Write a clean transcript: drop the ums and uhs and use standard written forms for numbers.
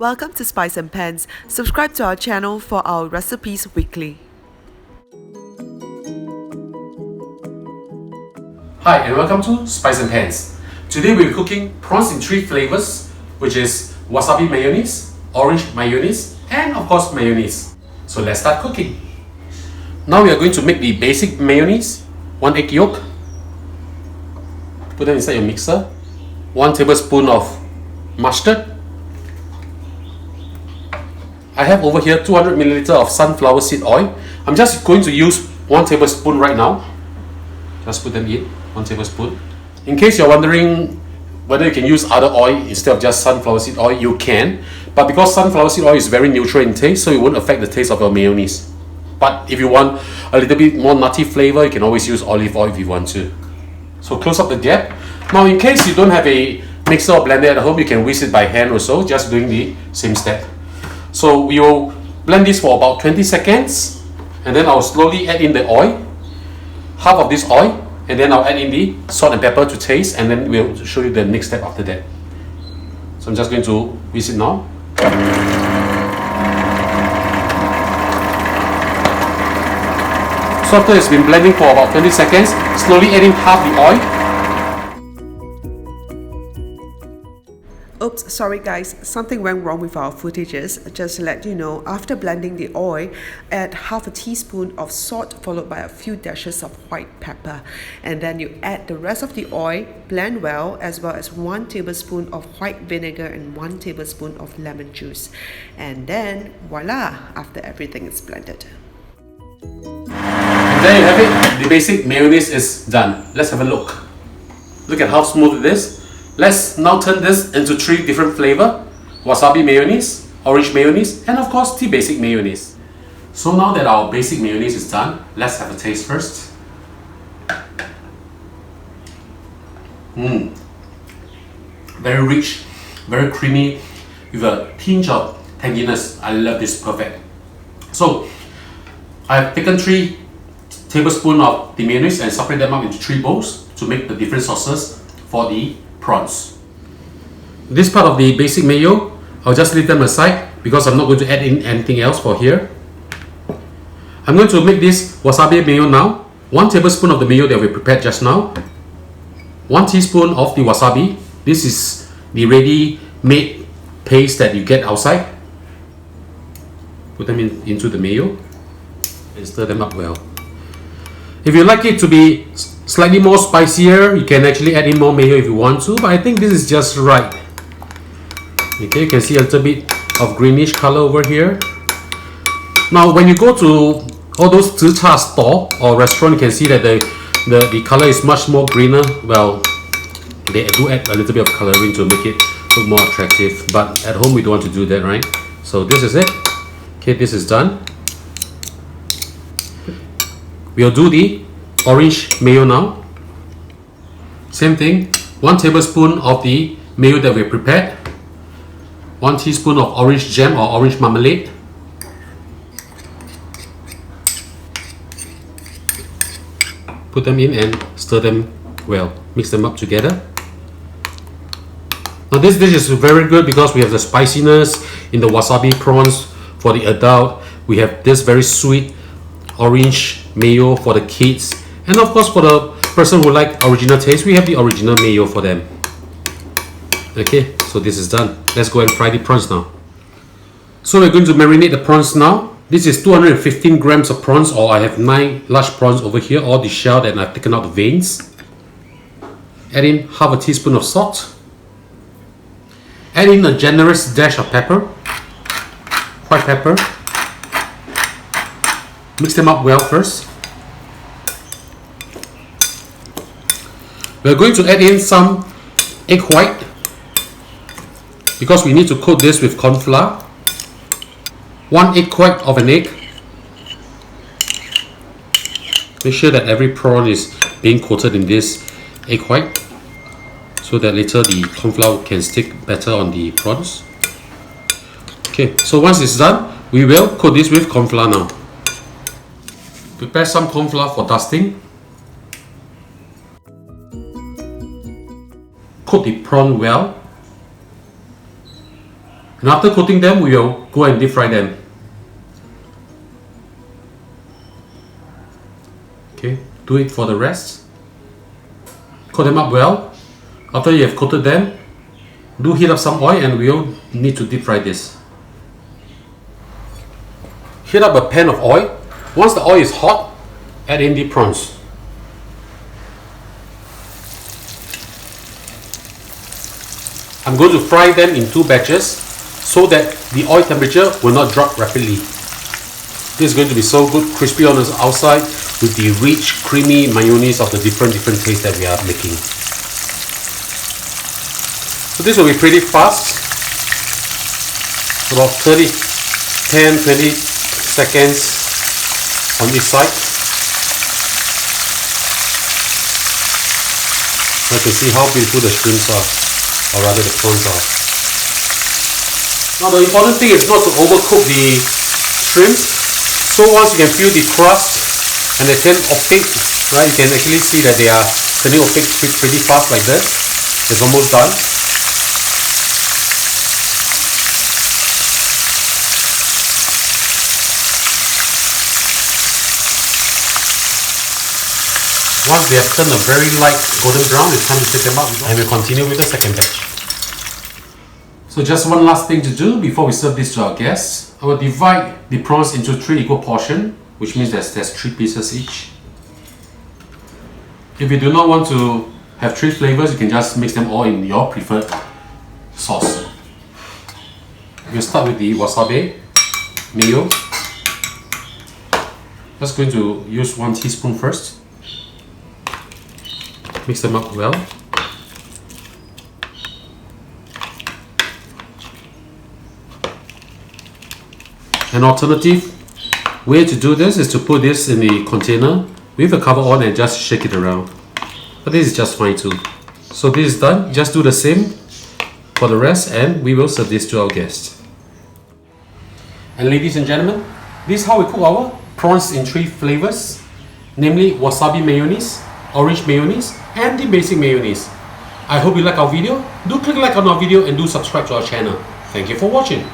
Welcome to Spice and Pans. Subscribe to our channel for our recipes weekly. Hi and welcome to Spice and Pans. Today we're cooking prawns in 3 flavors, which is wasabi mayonnaise, orange mayonnaise, and of course mayonnaise. So let's start cooking. Now we are going to make the basic mayonnaise. 1 egg yolk. Put them inside your mixer. 1 tablespoon of mustard. I have over here 200 ml of sunflower seed oil. I'm just going to use 1 tablespoon right now. Just put them in, 1 tablespoon. In case you're wondering whether you can use other oil instead of just sunflower seed oil, you can. But because sunflower seed oil is very neutral in taste, so it won't affect the taste of your mayonnaise. But if you want a little bit more nutty flavor, you can always use olive oil if you want to. So close up the gap. Now in case you don't have a mixer or blender at home, you can whisk it by hand or so, just doing the same step. So we will blend this for about 20 seconds and then I'll slowly add in the oil, half of this oil, and then I'll add in the salt and pepper to taste, and then we'll show you the next step after that. So I'm just going to whisk it now. So after it's been blending for about 20 seconds, slowly adding half the oil. Oops, sorry guys, something went wrong with our footages. Just to let you know, after blending the oil, add half a teaspoon of salt followed by a few dashes of white pepper. And then you add the rest of the oil, blend well, as well as 1 tablespoon of white vinegar and 1 tablespoon of lemon juice. And then voila, after everything is blended. And there you have it, the basic mayonnaise is done. Let's have a look. Look at how smooth it is. Let's now turn this into 3 different flavors: wasabi mayonnaise, orange mayonnaise, and of course the basic mayonnaise. So now that our basic mayonnaise is done, let's have a taste first. Very rich, very creamy, with a tinge of tanginess. I love this, perfect. So I've taken 3 tablespoons of the mayonnaise and separate them up into 3 bowls to make the different sauces for the prawns. This part of the basic mayo, I'll just leave them aside because I'm not going to add in anything else for here. I'm going to make this wasabi mayo now. 1 tablespoon of the mayo that we prepared just now. 1 teaspoon of the wasabi. This is the ready-made paste that you get outside. Put them into the mayo and stir them up well. If you like it to be slightly more spicier, you can actually add in more mayo if you want to, but I think this is just right. Okay, you can see a little bit of greenish color over here. Now when you go to all those zi cha store or restaurant, you can see that the color is much more greener. Well, they do add a little bit of coloring to make it look more attractive, but at home we don't want to do that, right? So this is it. Okay, this is done. We'll do the orange mayo now. Same thing, 1 tablespoon of the mayo that we prepared, 1 teaspoon of orange jam or orange marmalade, put them in and stir them well, mix them up together. Now this dish is very good because we have the spiciness in the wasabi prawns for the adult. We have this very sweet orange mayo for the kids, and of course for the person who like original taste, we have the original mayo for them. Okay, so this is done. Let's go and fry the prawns now. So we're going to marinate the prawns now. This is 215 grams of prawns, or I have 9 large prawns over here, all the shell, and I've taken out the veins. Add in half a teaspoon of salt. Add in a generous dash of pepper, white pepper. Mix them up well first. We're going to add in some egg white because we need to coat this with cornflour. 1 egg white of an egg. Make sure that every prawn is being coated in this egg white so that later the cornflour can stick better on the prawns. Okay, so once it's done, we will coat this with cornflour now. Prepare some cornflour for dusting. Coat the prawn well. And after coating them, we will go and deep fry them. Okay, do it for the rest. Coat them up well. After you have coated them, do heat up some oil and we will need to deep fry this. Heat up a pan of oil. Once the oil is hot, add in the prawns. I'm going to fry them in 2 batches so that the oil temperature will not drop rapidly. This is going to be so good, crispy on the outside with the rich, creamy mayonnaise of the different tastes that we are making. So this will be pretty fast, about 10-20 seconds on each side. You can see how beautiful the shrimps are, or rather the prawns are. Now the important thing is not to overcook the shrimps. So once you can feel the crust and they turn opaque, right, you can actually see that they are turning opaque pretty fast like that. It's almost done. Once they have turned a very light golden brown, it's time to take them out and we'll continue with the second batch. So just one last thing to do before we serve this to our guests. I will divide the prawns into 3 equal portions, which means there's 3 pieces each. If you do not want to have 3 flavors, you can just mix them all in your preferred sauce. We'll start with the Wasabi Mayo. Just going to use 1 teaspoon first. Mix them up well. An alternative way to do this is to put this in the container with the cover on and just shake it around. But this is just fine too. So this is done. Just do the same for the rest and we will serve this to our guests. And ladies and gentlemen, this is how we cook our prawns in 3 flavors, namely wasabi mayonnaise, orange mayonnaise and the basic mayonnaise. I hope you like our video. Do click like on our video and do subscribe to our channel. Thank you for watching.